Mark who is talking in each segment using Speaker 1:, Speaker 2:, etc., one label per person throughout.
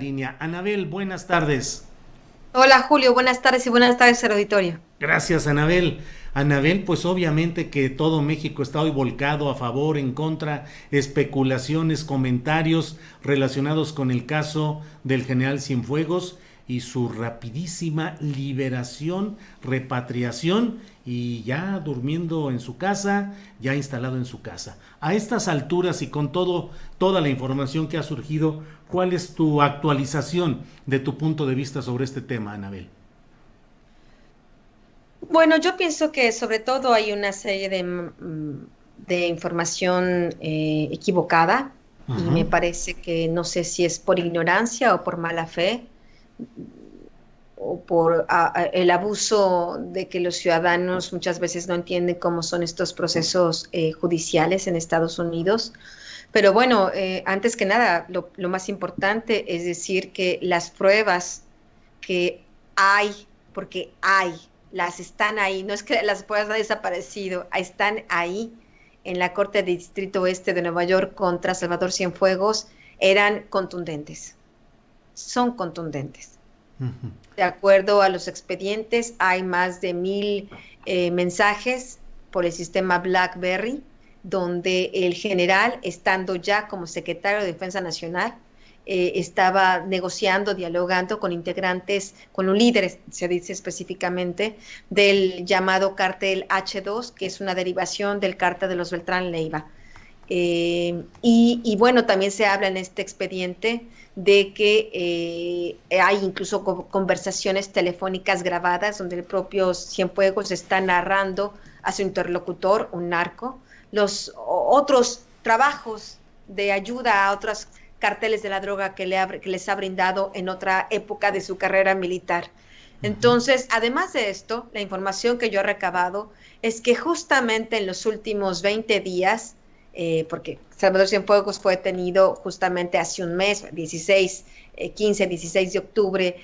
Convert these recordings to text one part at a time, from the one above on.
Speaker 1: Línea. Anabel, buenas tardes.
Speaker 2: Hola Julio, buenas tardes y buenas tardes al auditorio.
Speaker 1: Gracias, Anabel. Anabel, pues obviamente que todo México está hoy volcado a favor, en contra, especulaciones, comentarios relacionados con el caso del general Cienfuegos y su rapidísima liberación, repatriación y ya durmiendo en su casa, ya instalado en su casa. A estas alturas y con toda la información que ha surgido, ¿cuál es tu actualización de tu punto de vista sobre este tema, Anabel?
Speaker 2: Bueno, yo pienso que sobre todo hay una serie de información equivocada y
Speaker 1: Ajá.
Speaker 2: me parece que no sé si es por ignorancia o por mala fe o por el abuso de que los ciudadanos muchas veces no entienden cómo son estos procesos judiciales en Estados Unidos. Pero bueno, antes que nada, lo más importante es decir que las pruebas que hay, porque hay, las están ahí, no es que las pruebas han desaparecido, están ahí en la Corte de Distrito Oeste de Nueva York contra Salvador Cienfuegos, eran contundentes, son contundentes.
Speaker 1: Uh-huh.
Speaker 2: De acuerdo a los expedientes, hay más de 1,000 mensajes por el sistema BlackBerry, donde el general, estando ya como secretario de Defensa Nacional, estaba negociando, dialogando con integrantes, con un líder, se dice específicamente, del llamado cártel H2, que es una derivación del cártel de los Beltrán Leiva. Y bueno, también se habla en este expediente de que hay incluso conversaciones telefónicas grabadas donde el propio Cienfuegos está narrando a su interlocutor, un narco, los otros trabajos de ayuda a otros carteles de la droga que les ha brindado en otra época de su carrera militar.
Speaker 1: Uh-huh.
Speaker 2: Entonces, además de esto, la información que yo he recabado es que justamente en los últimos 20 días, porque Salvador Cienfuegos fue detenido justamente hace un mes, 16, 15, 16 de octubre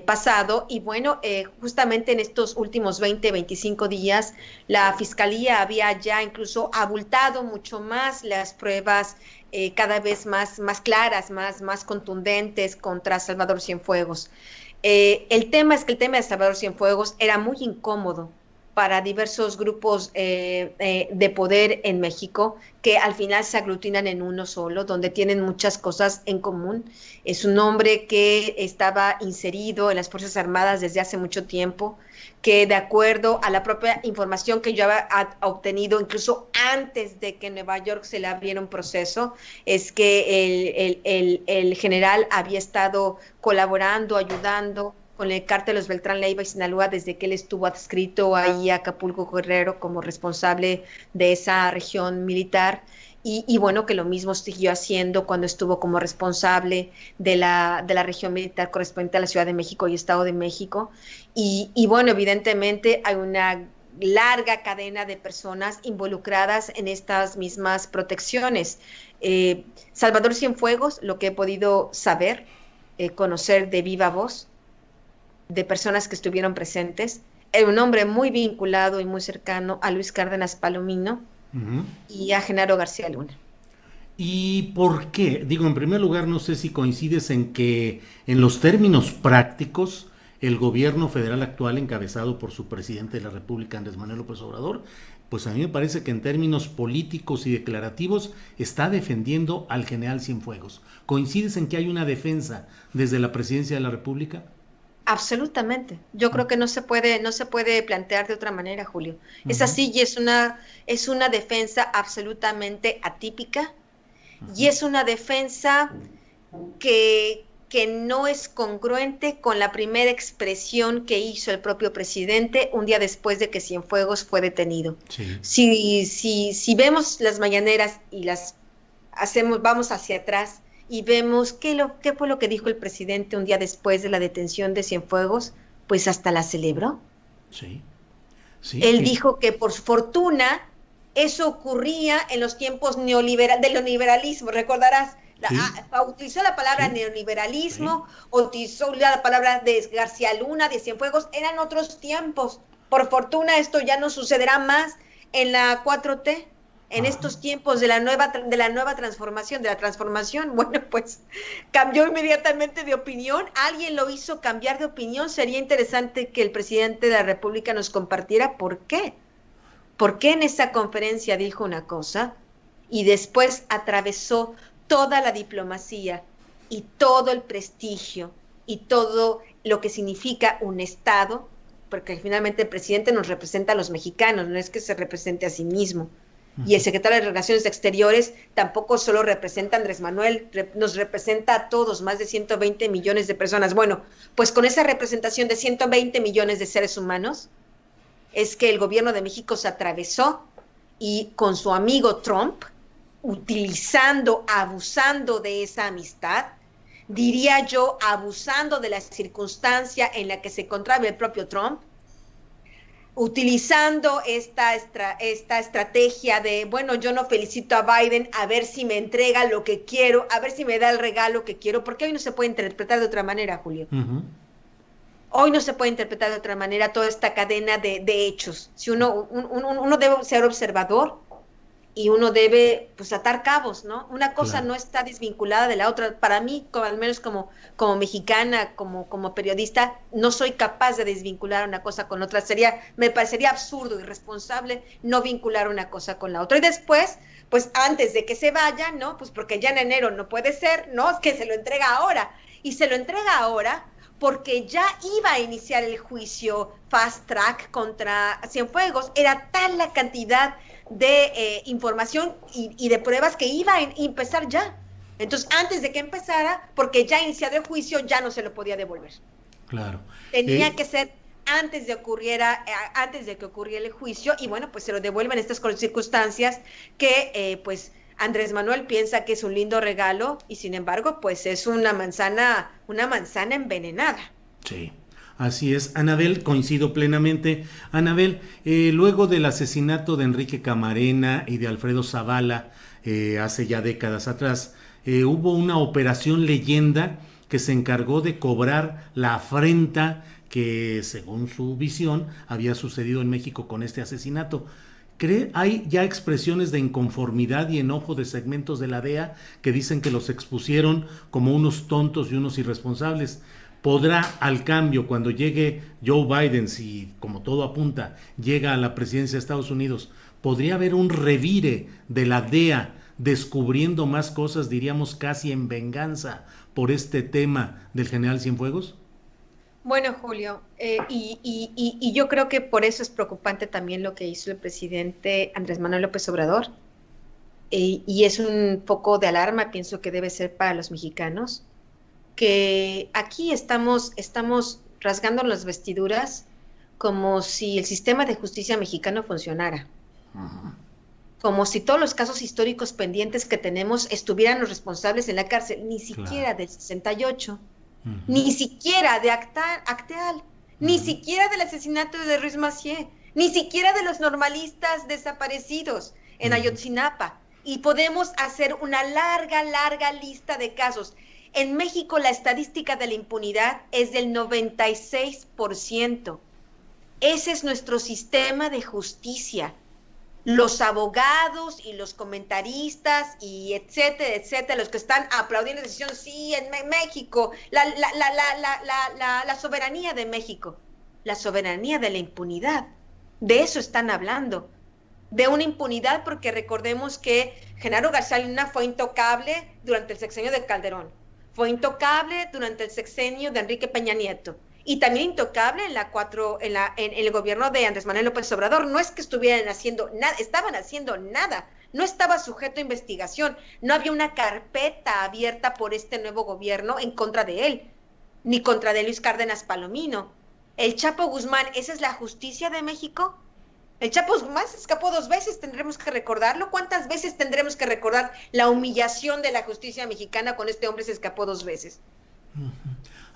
Speaker 2: pasado, y bueno, justamente en estos últimos 20, 25 días, la Fiscalía había ya incluso abultado mucho más las pruebas cada vez más claras, más contundentes contra Salvador Cienfuegos. El tema es que el tema de Salvador Cienfuegos era muy incómodo para diversos grupos de poder en México que al final se aglutinan en uno solo, donde tienen muchas cosas en común. Es un hombre que estaba inserido en las Fuerzas Armadas desde hace mucho tiempo, que de acuerdo a la propia información que yo había obtenido, incluso antes de que en Nueva York se le abriera un proceso, es que el general había estado colaborando, ayudando con el cártel de los Beltrán Leiva y Sinaloa desde que él estuvo adscrito ahí a Acapulco Guerrero como responsable de esa región militar. Y bueno, que lo mismo siguió haciendo cuando estuvo como responsable de la región militar correspondiente a la Ciudad de México y Estado de México. Y bueno, evidentemente hay una larga cadena de personas involucradas en estas mismas protecciones. Salvador Cienfuegos, lo que he podido saber, conocer de viva voz, de personas que estuvieron presentes, era un hombre muy vinculado y muy cercano a Luis Cárdenas Palomino
Speaker 1: Uh-huh.
Speaker 2: y a Genaro García Luna.
Speaker 1: ¿Y por qué? Digo, en primer lugar, no sé si coincides en que en los términos prácticos, el gobierno federal actual, encabezado por su presidente de la República, Andrés Manuel López Obrador, pues a mí me parece que en términos políticos y declarativos está defendiendo al general Cienfuegos. ¿Coincides en que hay una defensa desde la presidencia de la República?
Speaker 2: Absolutamente. Yo creo que no se puede plantear de otra manera, Julio. Es
Speaker 1: Uh-huh.
Speaker 2: así y es una defensa absolutamente atípica y es una defensa que no es congruente con la primera expresión que hizo el propio presidente un día después de que Cienfuegos fue detenido.
Speaker 1: Sí.
Speaker 2: Si vemos las mañaneras y las vamos hacia atrás y vemos qué fue lo que dijo el presidente un día después de la detención de Cienfuegos, pues hasta la celebró.
Speaker 1: Sí. Sí.
Speaker 2: Él dijo que por su fortuna eso ocurría en los tiempos del neoliberalismo, recordarás.
Speaker 1: Sí.
Speaker 2: Utilizó la palabra
Speaker 1: Sí. Sí.
Speaker 2: neoliberalismo, utilizó la palabra de García Luna, de Cienfuegos, eran otros tiempos. Por fortuna esto ya no sucederá más en la 4T, en estos tiempos de la nueva transformación, de la transformación, bueno, pues cambió inmediatamente de opinión. Alguien lo hizo cambiar de opinión. Sería interesante que el presidente de la República nos compartiera por qué. ¿Por qué en esa conferencia dijo una cosa y después atravesó toda la diplomacia y todo el prestigio y todo lo que significa un Estado? Porque finalmente el presidente nos representa a los mexicanos, no es que se represente a sí mismo. Y el secretario de Relaciones Exteriores tampoco solo representa a Andrés Manuel, nos representa a todos, más de 120 millones de personas. Bueno, pues con esa representación de 120 millones de seres humanos, es que el gobierno de México se atravesó y con su amigo Trump, utilizando, abusando de esa amistad, diría yo, abusando de la circunstancia en la que se encontraba el propio Trump, utilizando esta estrategia de, bueno, yo no felicito a Biden, a ver si me entrega lo que quiero, a ver si me da el regalo que quiero, porque hoy no se puede interpretar de otra manera, Julio. Hoy no se puede interpretar de otra manera toda esta cadena de hechos. Si uno debe ser observador y uno debe pues atar cabos, ¿no? Una cosa no está desvinculada de la otra. Para mí, al menos como mexicana, como periodista, no soy capaz de desvincular una cosa con otra. Me parecería absurdo, irresponsable no vincular una cosa con la otra. Y después, pues antes de que se vaya, ¿no? Pues porque ya en enero no puede ser, ¿no? Es que se lo entrega ahora. Y se lo entrega ahora porque ya iba a iniciar el juicio fast track contra Cienfuegos. Era tal la cantidad de información y de pruebas que iba a empezar ya. Entonces, antes de que empezara, porque ya iniciado el juicio, ya no se lo podía devolver.
Speaker 1: Claro.
Speaker 2: Tenía que ser antes de que ocurriera el juicio, y bueno, pues se lo devuelven estas circunstancias que, pues, Andrés Manuel piensa que es un lindo regalo y sin embargo, pues es una manzana envenenada.
Speaker 1: Sí, así es. Anabel, coincido plenamente. Anabel, luego del asesinato de Enrique Camarena y de Alfredo Zavala, hace ya décadas atrás, hubo una operación Leyenda que se encargó de cobrar la afrenta que, según su visión, había sucedido en México con este asesinato. Hay ya expresiones de inconformidad y enojo de segmentos de la DEA que dicen que los expusieron como unos tontos y unos irresponsables. ¿Podrá, al cambio, cuando llegue Joe Biden, si como todo apunta, llega a la presidencia de Estados Unidos, podría haber un revire de la DEA descubriendo más cosas, diríamos casi en venganza por este tema del general Cienfuegos?
Speaker 2: Bueno, Julio, y yo creo que por eso es preocupante también lo que hizo el presidente Andrés Manuel López Obrador, y es un foco de alarma, pienso que debe ser para los mexicanos, que aquí estamos rasgando las vestiduras como si el sistema de justicia mexicano funcionara. Como si todos los casos históricos pendientes que tenemos estuvieran los responsables en la cárcel, ni siquiera del 68. Ni siquiera de Acteal, ni siquiera del asesinato de Ruiz Massieu, ni siquiera de los normalistas desaparecidos en Ayotzinapa. Y podemos hacer una larga lista de casos. En México la estadística de la impunidad es del 96%. Ese es nuestro sistema de justicia. Los abogados y los comentaristas y etcétera, los que están aplaudiendo la decisión, sí, en México, la soberanía de México, la soberanía de la impunidad, de eso están hablando, de una impunidad porque recordemos que Genaro García Luna fue intocable durante el sexenio de Calderón, fue intocable durante el sexenio de Enrique Peña Nieto, y también intocable en el gobierno de Andrés Manuel López Obrador. No es que estuvieran haciendo nada, estaban haciendo nada, no estaba sujeto a investigación, no había una carpeta abierta por este nuevo gobierno en contra de él, ni contra de Luis Cárdenas Palomino. El Chapo Guzmán, ¿esa es la justicia de México? El Chapo Guzmán se escapó 2 veces, tendremos que recordarlo. ¿Cuántas veces tendremos que recordar la humillación de la justicia mexicana con este hombre se escapó 2 veces?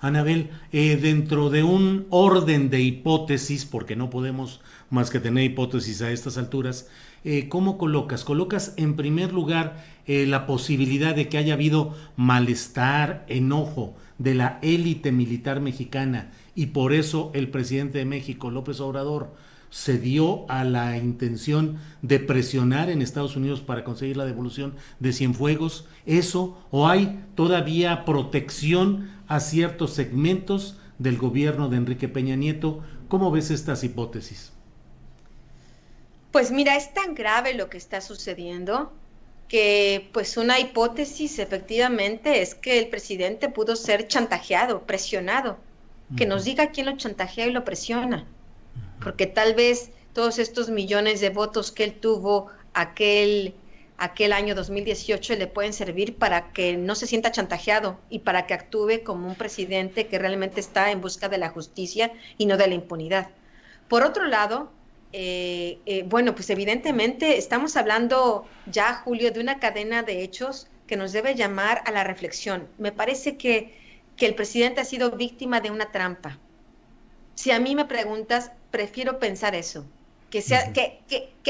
Speaker 1: Anabel, dentro de un orden de hipótesis, porque no podemos más que tener hipótesis a estas alturas, ¿cómo colocas? ¿Colocas en primer lugar la posibilidad de que haya habido malestar, enojo de la élite militar mexicana y por eso el presidente de México, López Obrador, cedió a la intención de presionar en Estados Unidos para conseguir la devolución de Cienfuegos, eso, o hay todavía protección a ciertos segmentos del gobierno de Enrique Peña Nieto? ¿Cómo ves estas hipótesis?
Speaker 2: Pues mira, es tan grave lo que está sucediendo que pues una hipótesis efectivamente es que el presidente pudo ser chantajeado, presionado, que nos diga quién lo chantajea y lo presiona, porque tal vez todos estos millones de votos que él tuvo aquel año 2018 le pueden servir para que no se sienta chantajeado y para que actúe como un presidente que realmente está en busca de la justicia y no de la impunidad. Por otro lado, bueno, pues evidentemente estamos hablando ya, Julio, de una cadena de hechos que nos debe llamar a la reflexión. Me parece que el presidente ha sido víctima de una trampa. Si a mí me preguntas, prefiero pensar eso, que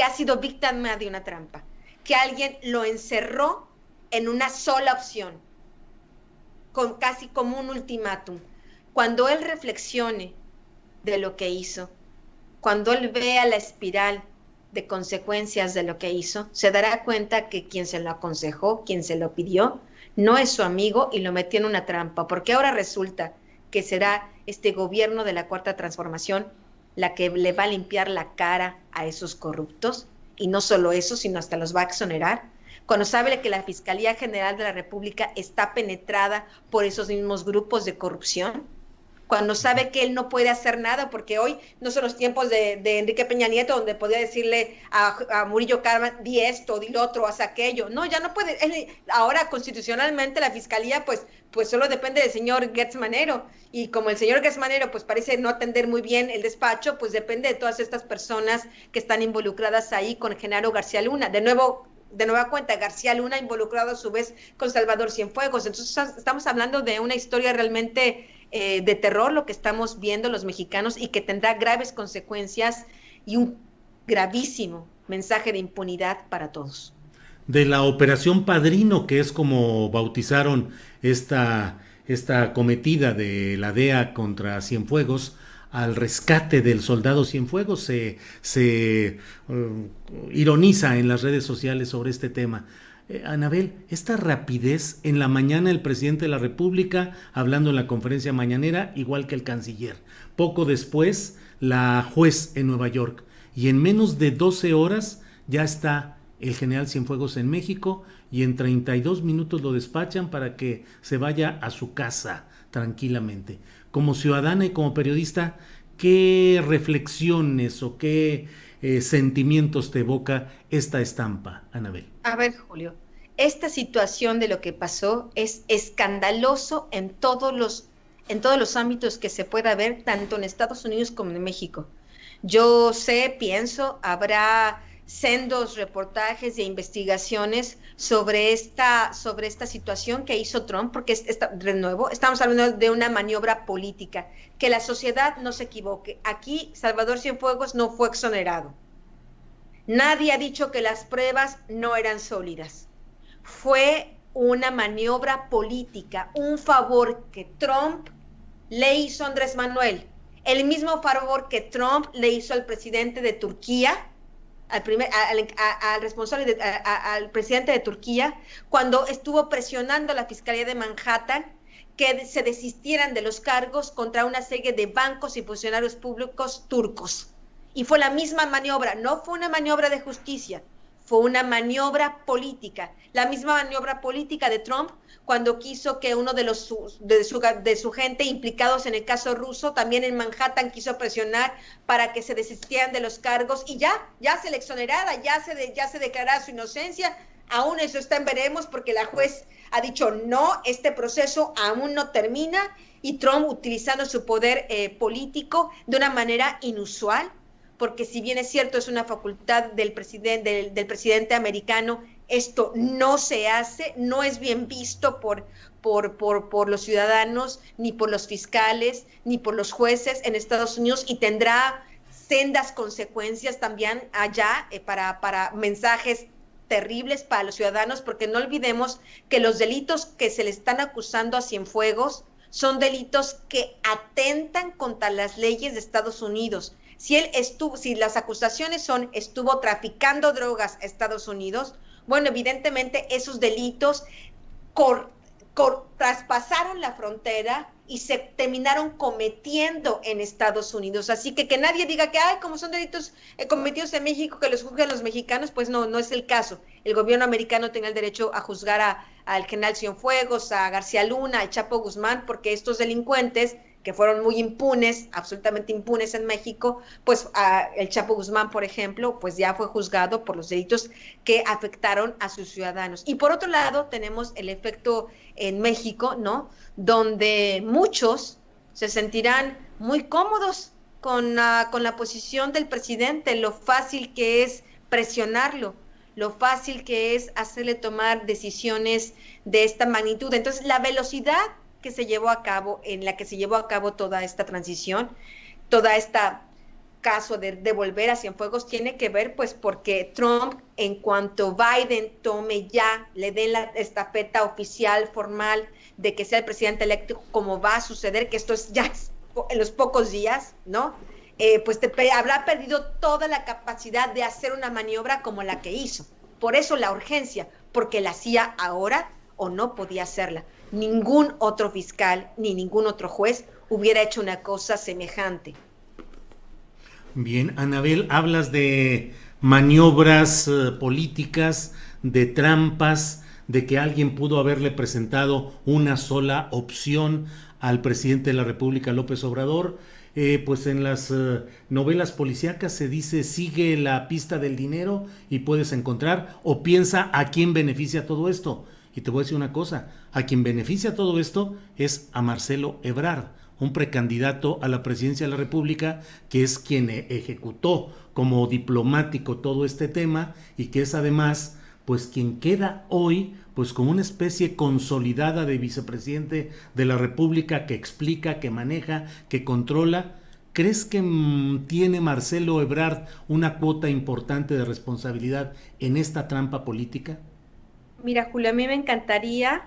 Speaker 2: ha sido víctima de una trampa, que alguien lo encerró en una sola opción, casi como un ultimátum. Cuando él reflexione de lo que hizo, cuando él vea la espiral de consecuencias de lo que hizo, se dará cuenta que quien se lo aconsejó, quien se lo pidió, no es su amigo y lo metió en una trampa, porque ahora resulta que será este gobierno de la Cuarta Transformación la que le va a limpiar la cara a esos corruptos, y no solo eso, sino hasta los va a exonerar, cuando sabe que la Fiscalía General de la República está penetrada por esos mismos grupos de corrupción, cuando sabe que él no puede hacer nada, porque hoy no son los tiempos de Enrique Peña Nieto, donde podía decirle a Murillo Karam, di esto, di lo otro, haz aquello. No, ya no puede. Ahora, constitucionalmente, la Fiscalía, pues solo depende del señor Gertz Manero, y como el señor Gertz Manero, pues parece no atender muy bien el despacho, pues depende de todas estas personas que están involucradas ahí con Genaro García Luna. De nueva cuenta, García Luna involucrado a su vez con Salvador Cienfuegos. Entonces estamos hablando de una historia realmente de terror, lo que estamos viendo los mexicanos, y que tendrá graves consecuencias y un gravísimo mensaje de impunidad para todos.
Speaker 1: De la Operación Padrino, que es como bautizaron esta cometida de la DEA contra Cienfuegos, al rescate del soldado Cienfuegos, se ironiza en las redes sociales sobre este tema. Anabel, esta rapidez, en la mañana el presidente de la República hablando en la conferencia mañanera, igual que el canciller. Poco después, la juez en Nueva York. Y en menos de 12 horas ya está el general Cienfuegos en México, y en 32 minutos lo despachan para que se vaya a su casa tranquilamente. Como ciudadana y como periodista, ¿qué reflexiones o qué sentimientos te evoca esta estampa, Anabel?
Speaker 2: A ver, Julio, esta situación de lo que pasó es escandaloso en todos los ámbitos que se pueda ver, tanto en Estados Unidos como en México. Yo pienso, habrá sendos reportajes e investigaciones sobre esta situación que hizo Trump, porque de nuevo estamos hablando de una maniobra política. Que la sociedad no se equivoque. Aquí Salvador Cienfuegos no fue exonerado. Nadie ha dicho que las pruebas no eran sólidas. Fue una maniobra política, un favor que Trump le hizo a Andrés Manuel, el mismo favor que Trump le hizo al presidente de Turquía, al responsable, al presidente de Turquía, cuando estuvo presionando a la Fiscalía de Manhattan que se desistieran de los cargos contra una serie de bancos y funcionarios públicos turcos. Y fue la misma maniobra, no fue una maniobra de justicia, fue una maniobra política. La misma maniobra política de Trump cuando quiso que uno de su gente implicados en el caso ruso, también en Manhattan, quiso presionar para que se desistieran de los cargos, y ya se le exonerara, ya se declarara su inocencia. Aún eso está en veremos, porque la juez ha dicho no, este proceso aún no termina, y Trump utilizando su poder político de una manera inusual, porque si bien es cierto, es una facultad del presidente americano, esto no se hace, no es bien visto por los ciudadanos, ni por los fiscales, ni por los jueces en Estados Unidos, y tendrá sendas consecuencias también allá para mensajes terribles para los ciudadanos, porque no olvidemos que los delitos que se le están acusando a Cienfuegos son delitos que atentan contra las leyes de Estados Unidos. Si las acusaciones son estuvo traficando drogas a Estados Unidos, bueno, evidentemente esos delitos traspasaron la frontera y se terminaron cometiendo en Estados Unidos. Así que nadie diga que, como son delitos cometidos en México, que los juzguen los mexicanos, pues no es el caso. El gobierno americano tenía el derecho a juzgar al general Cienfuegos, a García Luna, al Chapo Guzmán, porque estos delincuentes que fueron muy impunes, absolutamente impunes en México, pues el Chapo Guzmán, por ejemplo, pues ya fue juzgado por los delitos que afectaron a sus ciudadanos. Y por otro lado, tenemos el efecto en México, ¿no? Donde muchos se sentirán muy cómodos con la posición del presidente, lo fácil que es presionarlo, lo fácil que es hacerle tomar decisiones de esta magnitud. Entonces, la velocidad que se llevó a cabo, en la que se llevó a cabo toda esta transición, toda esta caso de volver a Cienfuegos, tiene que ver pues porque Trump, en cuanto Biden le den la estafeta oficial, formal, de que sea el presidente electo, como va a suceder, que esto es ya en los pocos días, ¿no? Pues habrá perdido toda la capacidad de hacer una maniobra como la que hizo. Por eso la urgencia, porque la hacía ahora o no podía hacerla. Ningún otro fiscal ni ningún otro juez hubiera hecho una cosa semejante.
Speaker 1: Bien, Anabel, hablas de maniobras políticas, de trampas, de que alguien pudo haberle presentado una sola opción al presidente de la República, López Obrador. Pues en las novelas policíacas se dice sigue la pista del dinero y puedes encontrar, o piensa a quién beneficia todo esto. Y te voy a decir una cosa, a quien beneficia todo esto es a Marcelo Ebrard, un precandidato a la presidencia de la República, que es quien ejecutó como diplomático todo este tema y que es además pues quien queda hoy pues como una especie consolidada de vicepresidente de la República, que explica, que maneja, que controla. ¿Crees que tiene Marcelo Ebrard una cuota importante de responsabilidad en esta trampa política?
Speaker 2: Mira, Julio, a mí me encantaría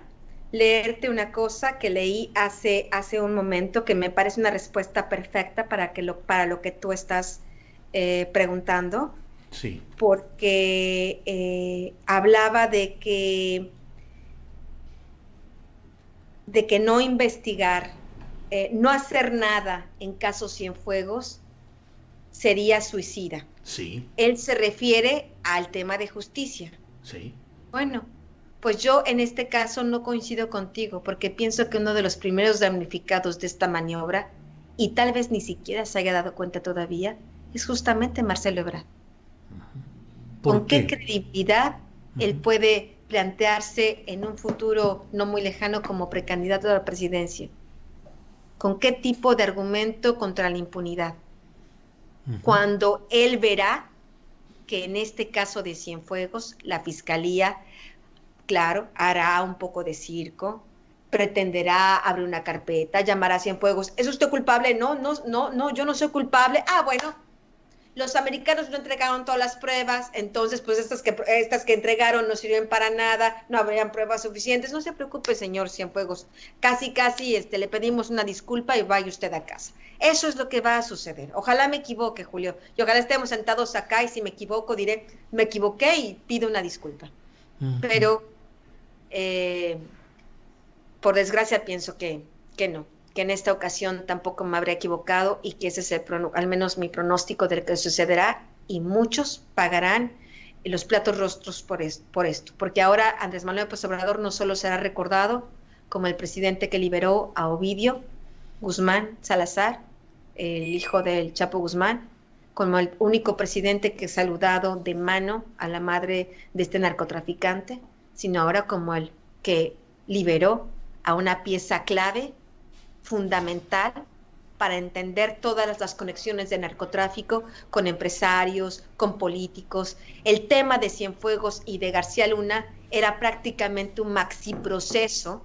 Speaker 2: leerte una cosa que leí hace un momento, que me parece una respuesta perfecta para lo que tú estás preguntando.
Speaker 1: Sí.
Speaker 2: Porque hablaba de que no investigar, no hacer nada en casos Cienfuegos sería suicida.
Speaker 1: Sí.
Speaker 2: Él se refiere al tema de justicia.
Speaker 1: Sí.
Speaker 2: Bueno, pues yo en este caso no coincido contigo, porque pienso que uno de los primeros damnificados de esta maniobra, y tal vez ni siquiera se haya dado cuenta todavía, es justamente Marcelo Ebrard. ¿Con qué credibilidad él puede plantearse en un futuro no muy lejano como precandidato a la presidencia? ¿Con qué tipo de argumento contra la impunidad? Cuando él verá que en este caso de Cienfuegos, la fiscalía, claro, hará un poco de circo, pretenderá abrir una carpeta, llamará a Cienfuegos, ¿es usted culpable? No, yo no soy culpable. Bueno, los americanos no entregaron todas las pruebas, entonces pues estas que entregaron no sirven para nada, no habrían pruebas suficientes. No se preocupe, señor Cienfuegos, casi le pedimos una disculpa y vaya usted a casa. Eso es lo que va a suceder. Ojalá me equivoque, Julio, y ojalá estemos sentados acá y si me equivoco diré, me equivoqué y pido una disculpa. Pero por desgracia pienso que no, que en esta ocasión tampoco me habré equivocado y que ese es al menos mi pronóstico de lo que sucederá, y muchos pagarán los platos rostros por esto, porque ahora Andrés Manuel López Obrador no solo será recordado como el presidente que liberó a Ovidio Guzmán Salazar, el hijo del Chapo Guzmán, como el único presidente que ha saludado de mano a la madre de este narcotraficante, sino ahora como el que liberó a una pieza clave, fundamental, para entender todas las conexiones de narcotráfico con empresarios, con políticos. El tema de Cienfuegos y de García Luna era prácticamente un maxi proceso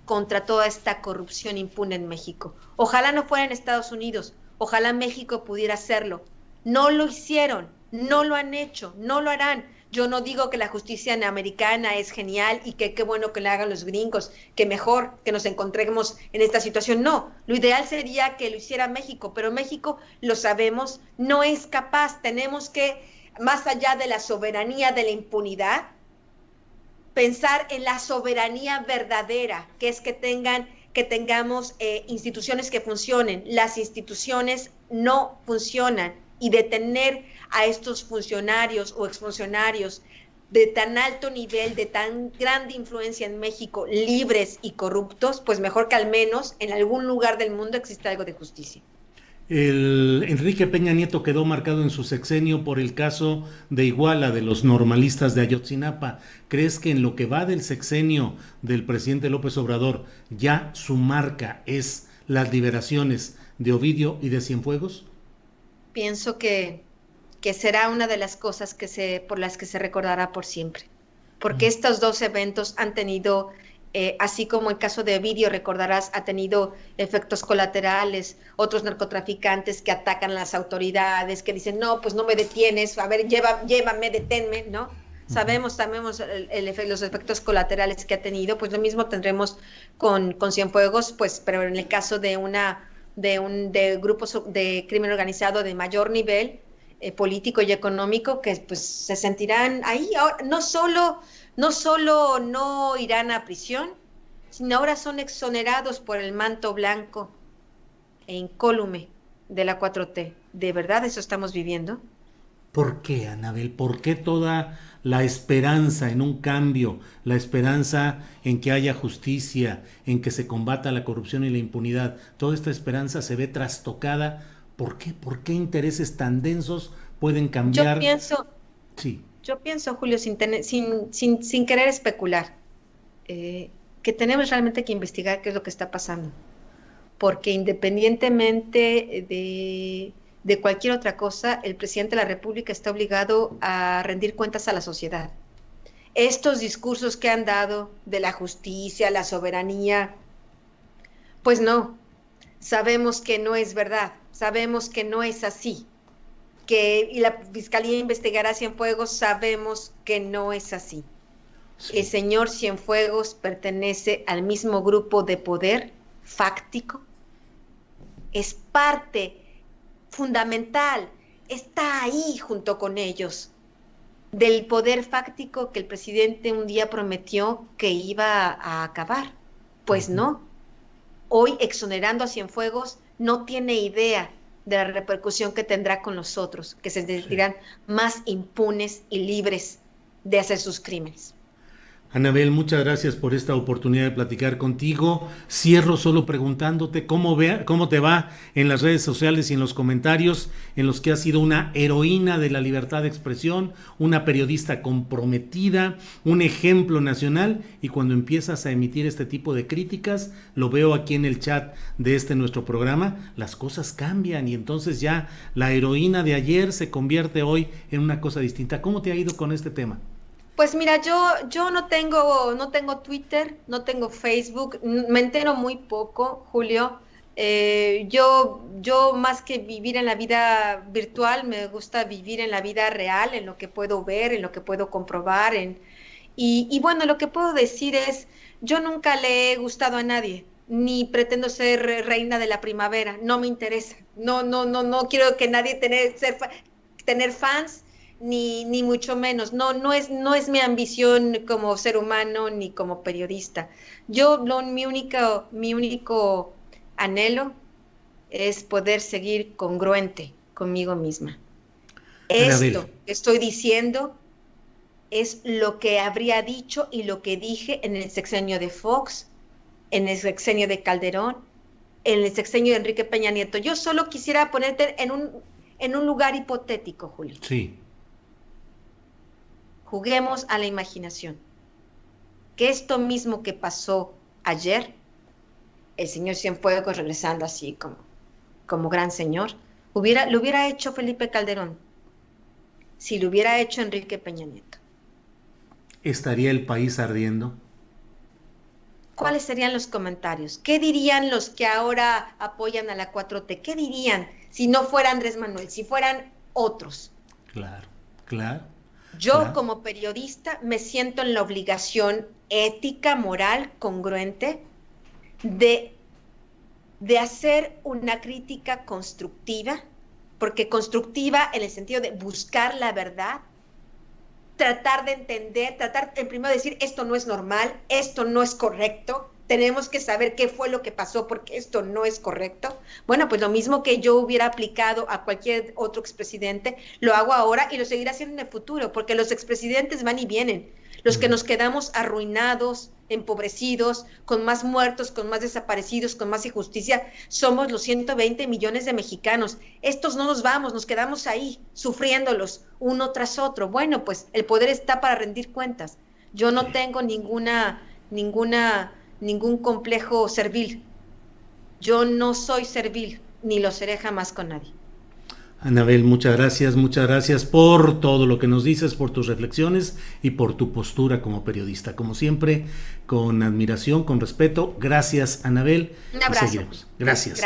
Speaker 2: contra toda esta corrupción impune en México. Ojalá no fuera en Estados Unidos, ojalá México pudiera hacerlo. No lo hicieron, no lo han hecho, no lo harán, Yo no digo que la justicia americana es genial y que qué bueno que la hagan los gringos, que mejor que nos encontremos en esta situación. No, lo ideal sería que lo hiciera México, pero México, lo sabemos, no es capaz. Tenemos que, más allá de la soberanía de la impunidad, pensar en la soberanía verdadera, que es que tengamos instituciones que funcionen. Las instituciones no funcionan, y detener a estos funcionarios o exfuncionarios de tan alto nivel, de tan grande influencia en México, libres y corruptos, pues mejor que al menos en algún lugar del mundo exista algo de justicia.
Speaker 1: El Enrique Peña Nieto quedó marcado en su sexenio por el caso de Iguala, de los normalistas de Ayotzinapa. ¿Crees que en lo que va del sexenio del presidente López Obrador ya su marca es las liberaciones de Ovidio y de Cienfuegos?
Speaker 2: Pienso que será una de las cosas por las que se recordará por siempre, porque estos dos eventos han tenido, así como el caso de Ovidio, recordarás, ha tenido efectos colaterales, otros narcotraficantes que atacan a las autoridades, que dicen, no, pues no me detienes, a ver, llévame, deténme, ¿no? Sabemos los efectos colaterales que ha tenido, pues lo mismo tendremos con Cienfuegos, pues, pero en el caso de grupos de crimen organizado de mayor nivel, político y económico, que pues se sentirán ahí. Ahora, no solo no irán a prisión, sino ahora son exonerados por el manto blanco e incólume de la 4T. ¿De verdad eso estamos viviendo?
Speaker 1: ¿Por qué, Anabel? ¿Por qué toda la esperanza en un cambio, la esperanza en que haya justicia, en que se combata la corrupción y la impunidad? Toda esta esperanza se ve trastocada. ¿Por qué? ¿Por qué intereses tan densos pueden
Speaker 2: Yo
Speaker 1: cambiar?
Speaker 2: pienso,
Speaker 1: Sí,
Speaker 2: yo pienso, Julio, sin querer especular, eh, que tenemos realmente que investigar qué es lo que está pasando, porque independientemente de cualquier otra cosa, el presidente de la República está obligado a rendir cuentas a la sociedad. Estos discursos que han dado de la justicia, la soberanía, pues no, sabemos que no es verdad, sabemos que no es así, y la Fiscalía investigará a Cienfuegos, sabemos que no es así. El
Speaker 1: sí,
Speaker 2: señor Cienfuegos pertenece al mismo grupo de poder fáctico, es parte fundamental, está ahí junto con ellos, del poder fáctico que el presidente un día prometió que iba a acabar. Pues
Speaker 1: ujú,
Speaker 2: no, hoy exonerando a Cienfuegos no tiene idea de la repercusión que tendrá con los otros, que se
Speaker 1: sí.
Speaker 2: sentirán más impunes y libres de hacer sus crímenes.
Speaker 1: Anabel, muchas gracias por esta oportunidad de platicar contigo. Cierro solo preguntándote cómo te va en las redes sociales y en los comentarios en los que has sido una heroína de la libertad de expresión, una periodista comprometida, un ejemplo nacional, y cuando empiezas a emitir este tipo de críticas, lo veo aquí en el chat de este nuestro programa, las cosas cambian y entonces ya la heroína de ayer se convierte hoy en una cosa distinta. ¿Cómo te ha ido con este tema?
Speaker 2: Pues mira, yo no tengo Twitter, no tengo Facebook, me entero muy poco, Julio. Yo más que vivir en la vida virtual, me gusta vivir en la vida real, en lo que puedo ver, en lo que puedo comprobar. Y bueno, lo que puedo decir es, yo nunca le he gustado a nadie, ni pretendo ser reina de la primavera, no me interesa. No, no, no, no quiero que nadie tener fans, ni mucho menos. No, no es mi ambición como ser humano ni como periodista. Mi único anhelo es poder seguir congruente conmigo misma.
Speaker 1: Anabel,
Speaker 2: Esto que estoy diciendo es lo que habría dicho y lo que dije en el sexenio de Fox, en el sexenio de Calderón, en el sexenio de Enrique Peña Nieto. Yo solo quisiera ponerte en un lugar hipotético, Julio.
Speaker 1: sí.
Speaker 2: Juguemos a la imaginación. Que esto mismo que pasó ayer, el señor Cienfuegos regresando así como gran señor, lo hubiera hecho Felipe Calderón, si lo hubiera hecho Enrique Peña Nieto.
Speaker 1: ¿Estaría el país ardiendo?
Speaker 2: ¿Cuáles serían los comentarios? ¿Qué dirían los que ahora apoyan a la 4T? ¿Qué dirían si no fuera Andrés Manuel, si fueran otros?
Speaker 1: Claro, claro.
Speaker 2: Yo
Speaker 1: Claro.
Speaker 2: como periodista me siento en la obligación ética, moral, congruente de, de hacer una crítica constructiva, porque constructiva en el sentido de buscar la verdad, tratar de entender, tratar en primero de decir esto no es normal, esto no es correcto, tenemos que saber qué fue lo que pasó porque esto no es correcto. Bueno, pues lo mismo que yo hubiera aplicado a cualquier otro expresidente, lo hago ahora y lo seguiré haciendo en el futuro, porque los expresidentes van y vienen. Los que nos quedamos arruinados, empobrecidos, con más muertos, con más desaparecidos, con más injusticia, somos los 120 millones de mexicanos. Estos no nos vamos, nos quedamos ahí, sufriéndolos uno tras otro. Bueno, pues el poder está para rendir cuentas. Yo no tengo ningún complejo servil. Yo no soy servil, ni lo seré jamás con nadie.
Speaker 1: Anabel, muchas gracias por todo lo que nos dices, por tus reflexiones y por tu postura como periodista. Como siempre, con admiración, con respeto. Gracias, Anabel.
Speaker 2: Un
Speaker 1: Y
Speaker 2: abrazo.
Speaker 1: seguiremos. Gracias.
Speaker 2: Gracias.